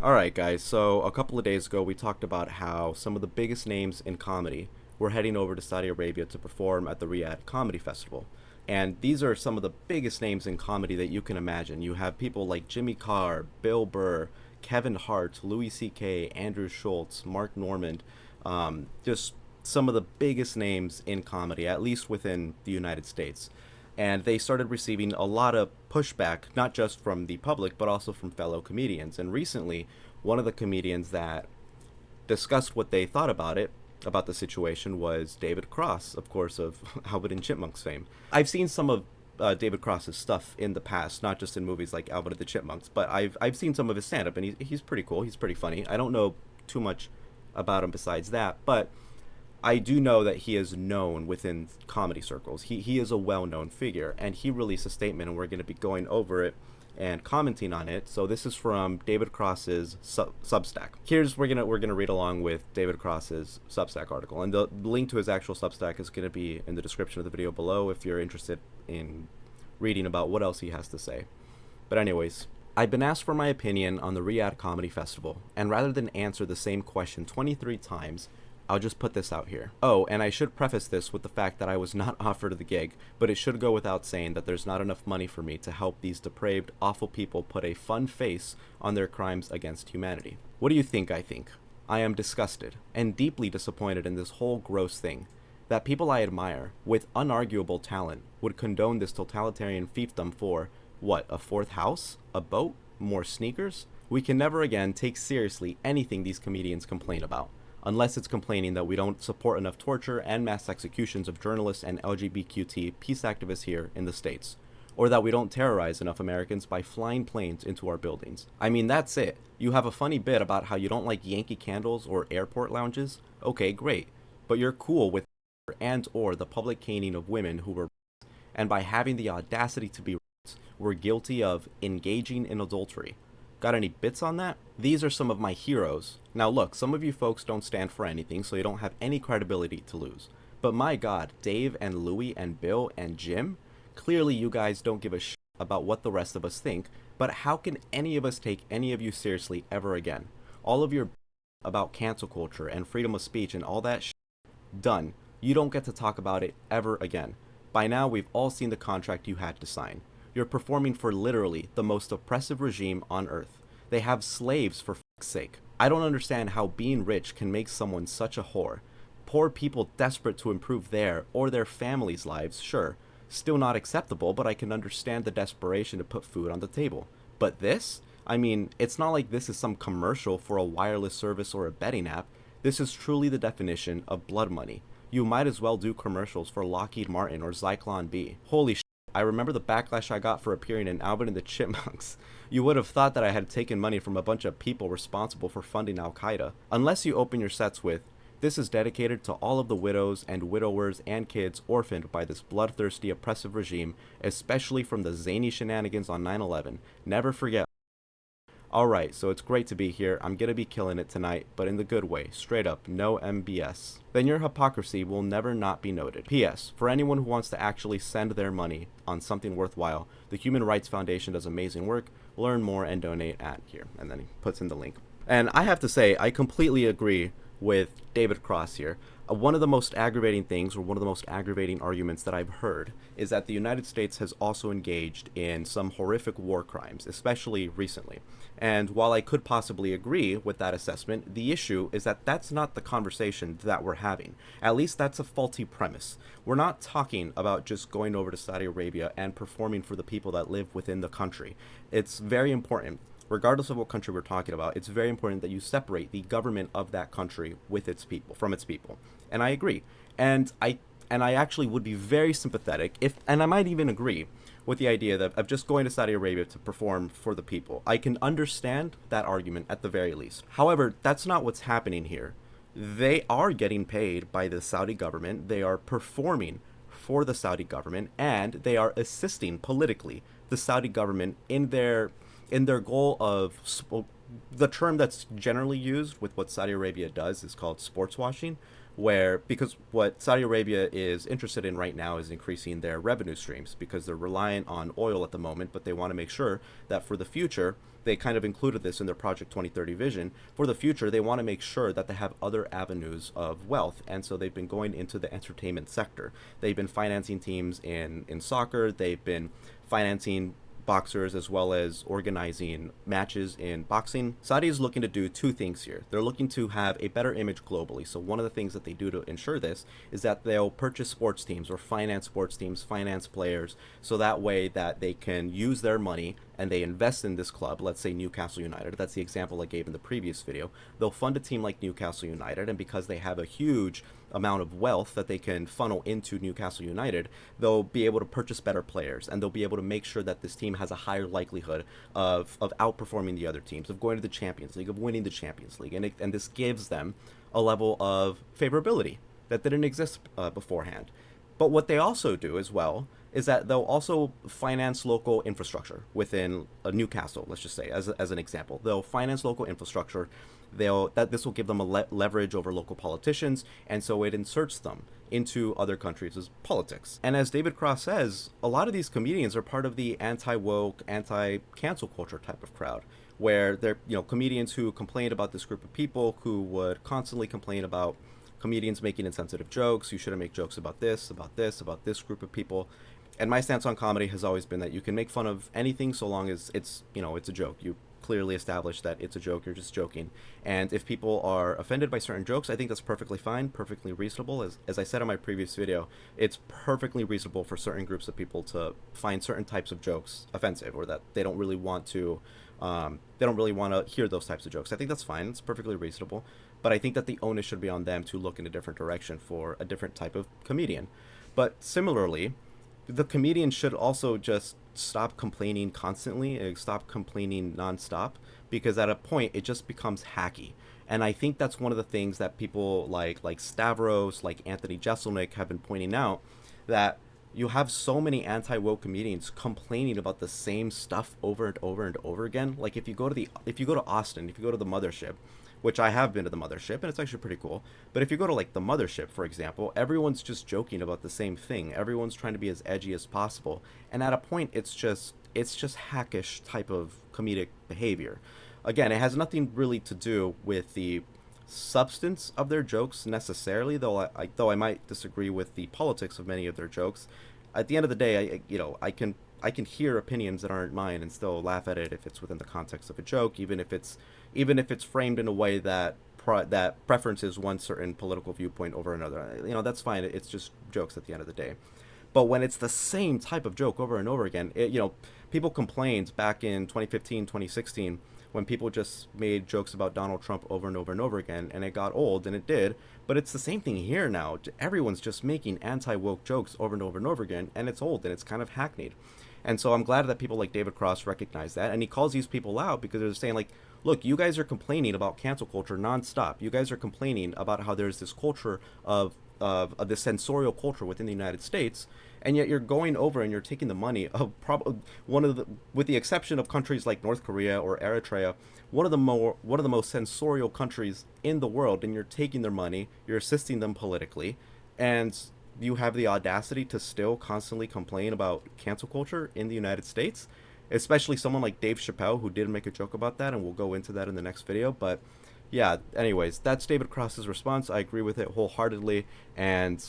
Alright, guys, so a couple of days ago we talked about how some of the biggest names in comedy were heading over to Saudi Arabia to perform at the Riyadh Comedy Festival. And these are some of the biggest names in comedy that you can imagine. You have people like Jimmy Carr, Bill Burr, Kevin Hart, Louis C.K., Andrew Schultz, Mark Normand, just some of the biggest names in comedy, at least within the United States. And they started receiving a lot of pushback, not just from the public, but also from fellow comedians. And recently, one of the comedians that discussed what they thought about the situation, was David Cross, of course, of Alvin and Chipmunks fame. I've seen some of David Cross's stuff in the past, not just in movies like Alvin and the Chipmunks, but I've seen some of his stand-up, and he's pretty cool. He's pretty funny. I don't know too much about him besides that, but I do know that he is known within comedy circles. He is a well-known figure, and he released a statement, and we're going to be going over it and commenting on it. So this is from David Cross's Substack. We're gonna read along with David Cross's Substack article, and the link to his actual Substack is going to be in the description of the video below if you're interested in reading about what else he has to say. But anyways, I've been asked for my opinion on the Riyadh Comedy Festival, and rather than answer the same question 23 times, I'll just put this out here. Oh, and I should preface this with the fact that I was not offered the gig, but it should go without saying that there's not enough money for me to help these depraved, awful people put a fun face on their crimes against humanity. What do you think I think? I am disgusted and deeply disappointed in this whole gross thing. That people I admire, with unarguable talent, would condone this totalitarian fiefdom for, what, a fourth house? A boat? More sneakers? We can never again take seriously anything these comedians complain about, unless it's complaining that we don't support enough torture and mass executions of journalists and LGBTQ peace activists here in the States, or that we don't terrorize enough Americans by flying planes into our buildings. I mean, that's it. You have a funny bit about how you don't like Yankee candles or airport lounges? Okay, great. But you're cool with and or the public caning of women who were, and by having the audacity to be, were guilty of engaging in adultery. Got any bits on that? These are some of my heroes. Now look, some of you folks don't stand for anything, so you don't have any credibility to lose. But my god, Dave and Louie and Bill and Jim? Clearly you guys don't give a shit about what the rest of us think, but how can any of us take any of you seriously ever again? All of your about cancel culture and freedom of speech and all that shit, done. You don't get to talk about it ever again. By now we've all seen the contract you had to sign. You're performing for literally the most oppressive regime on earth. They have slaves, for fuck's sake. I don't understand how being rich can make someone such a whore. Poor people desperate to improve their or their families' lives, sure. Still not acceptable, but I can understand the desperation to put food on the table. But this? I mean, it's not like this is some commercial for a wireless service or a betting app. This is truly the definition of blood money. You might as well do commercials for Lockheed Martin or Zyklon B. Holy shit. I remember the backlash I got for appearing in Alvin and the Chipmunks. You would have thought that I had taken money from a bunch of people responsible for funding Al-Qaeda. Unless you open your sets with, this is dedicated to all of the widows and widowers and kids orphaned by this bloodthirsty oppressive regime, especially from the zany shenanigans on 9/11. Never forget. Alright, so it's great to be here. I'm gonna be killing it tonight, but in the good way. Straight up, no MBS. Then your hypocrisy will never not be noted. P.S. For anyone who wants to actually send their money on something worthwhile, the Human Rights Foundation does amazing work. Learn more and donate at here. And then he puts in the link. And I have to say, I completely agree with David Cross here. One of the most aggravating things, or one of the most aggravating arguments that I've heard, is that the United States has also engaged in some horrific war crimes, especially recently. And while I could possibly agree with that assessment, the issue is that that's not the conversation that we're having. At least that's a faulty premise. We're not talking about just going over to Saudi Arabia and performing for the people that live within the country. It's very important. Regardless of what country we're talking about, it's very important that you separate the government of that country with its people, from its people. And I agree. And I actually would be very sympathetic and I might even agree with the idea that of just going to Saudi Arabia to perform for the people. I can understand that argument at the very least. However, that's not what's happening here. They are getting paid by the Saudi government. They are performing for the Saudi government, and they are assisting politically the Saudi government in their goal of, the term that's generally used with what Saudi Arabia does is called sports washing, where because what Saudi Arabia is interested in right now is increasing their revenue streams because they're reliant on oil at the moment, but they want to make sure that for the future, they kind of included this in their Project 2030 vision. For the future, they want to make sure that they have other avenues of wealth, and so they've been going into the entertainment sector. They've been financing teams in soccer. They've been financing boxers as well as organizing matches in boxing. Saudi is looking to do two things here. They're looking to have a better image globally. So one of the things that they do to ensure this is that they'll purchase sports teams or finance sports teams, finance players, so that way that they can use their money and they invest in this club, let's say Newcastle United. That's the example I gave in the previous video. They'll fund a team like Newcastle United, and because they have a huge amount of wealth that they can funnel into Newcastle United, they'll be able to purchase better players, and they'll be able to make sure that this team has a higher likelihood of outperforming the other teams, of going to the Champions League, of winning the Champions League, and this gives them a level of favorability that didn't exist beforehand. But what they also do as well is that they'll also finance local infrastructure within Newcastle, let's just say, as an example. They'll finance local infrastructure. This will give them a leverage over local politicians, and so it inserts them into other countries' politics. And as David Cross says, a lot of these comedians are part of the anti-woke, anti-cancel culture type of crowd, where they're comedians who complain about this group of people who would constantly complain about comedians making insensitive jokes. You shouldn't make jokes about this, about this, about this group of people. And my stance on comedy has always been that you can make fun of anything so long as it's a joke. You clearly establish that it's a joke, you're just joking. And if people are offended by certain jokes, I think that's perfectly fine, perfectly reasonable. As I said in my previous video, it's perfectly reasonable for certain groups of people to find certain types of jokes offensive, or that they don't really want to hear those types of jokes. I think that's fine, it's perfectly reasonable. But I think that the onus should be on them to look in a different direction for a different type of comedian. But similarly, the comedian should also just stop complaining constantly and stop complaining nonstop, because at a point it just becomes hacky. And I think that's one of the things that people like Stavros, like Anthony Jeselnik have been pointing out, that you have so many anti-woke comedians complaining about the same stuff over and over and over again. Like if you go to Austin, if you go to the Mothership, which I have been to the Mothership, and it's actually pretty cool. But if you go to like the Mothership, for example, everyone's just joking about the same thing. Everyone's trying to be as edgy as possible, and at a point, it's just hackish type of comedic behavior. Again, it has nothing really to do with the substance of their jokes necessarily, though I might disagree with the politics of many of their jokes. At the end of the day, I can hear opinions that aren't mine and still laugh at it if it's within the context of a joke, even if it's framed in a way that preferences one certain political viewpoint over another. That's fine. It's just jokes at the end of the day. But when it's the same type of joke over and over again, people complained back in 2015, 2016, when people just made jokes about Donald Trump over and over and over again, and it got old, and it did. But it's the same thing here now. Everyone's just making anti-woke jokes over and over and over again, and it's old, and it's kind of hackneyed. And so I'm glad that people like David Cross recognize that, and he calls these people out because they're saying, like, look, you guys are complaining about cancel culture nonstop. You guys are complaining about how there's this culture of this sensorial culture within the United States, and yet you're going over and you're taking the money of with the exception of countries like North Korea or Eritrea, one of the most sensorial countries in the world, and you're taking their money, you're assisting them politically, and you have the audacity to still constantly complain about cancel culture in the United States, especially someone like Dave Chappelle, who did make a joke about that, and we'll go into that in the next video. But yeah, anyways, that's David Cross's response. I agree with it wholeheartedly, and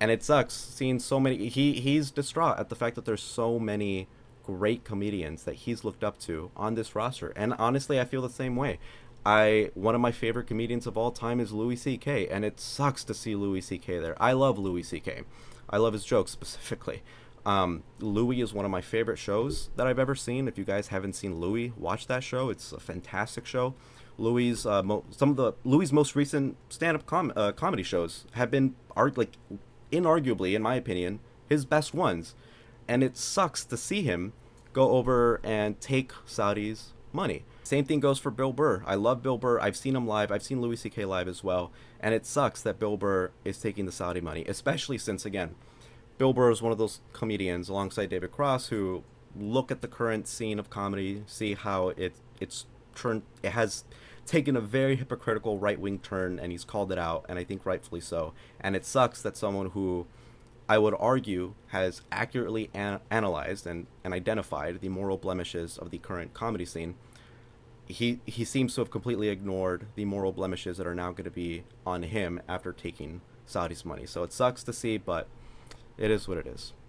it sucks seeing so many. He's distraught at the fact that there's so many great comedians that he's looked up to on this roster, and honestly, I feel the same way. One of my favorite comedians of all time is Louis C.K., and it sucks to see Louis C.K. there. I love Louis C.K. I love his jokes specifically. Louis is one of my favorite shows that I've ever seen. If you guys haven't seen Louis, watch that show. It's a fantastic show. Louis' Louis' most recent stand-up comedy shows have been inarguably, in my opinion, his best ones. And it sucks to see him go over and take Saudi's money. Same thing goes for Bill Burr. I love Bill Burr. I've seen him live. I've seen Louis C.K. live as well. And it sucks that Bill Burr is taking the Saudi money, especially since, again, Bill Burr is one of those comedians alongside David Cross who look at the current scene of comedy, see how it's turned it has taken a very hypocritical right wing turn, and he's called it out, and I think rightfully so. And it sucks that someone who I would argue has accurately analyzed and identified the moral blemishes of the current comedy scene, he seems to have completely ignored the moral blemishes that are now going to be on him after taking Saudi's money. So it sucks to see, but it is what it is.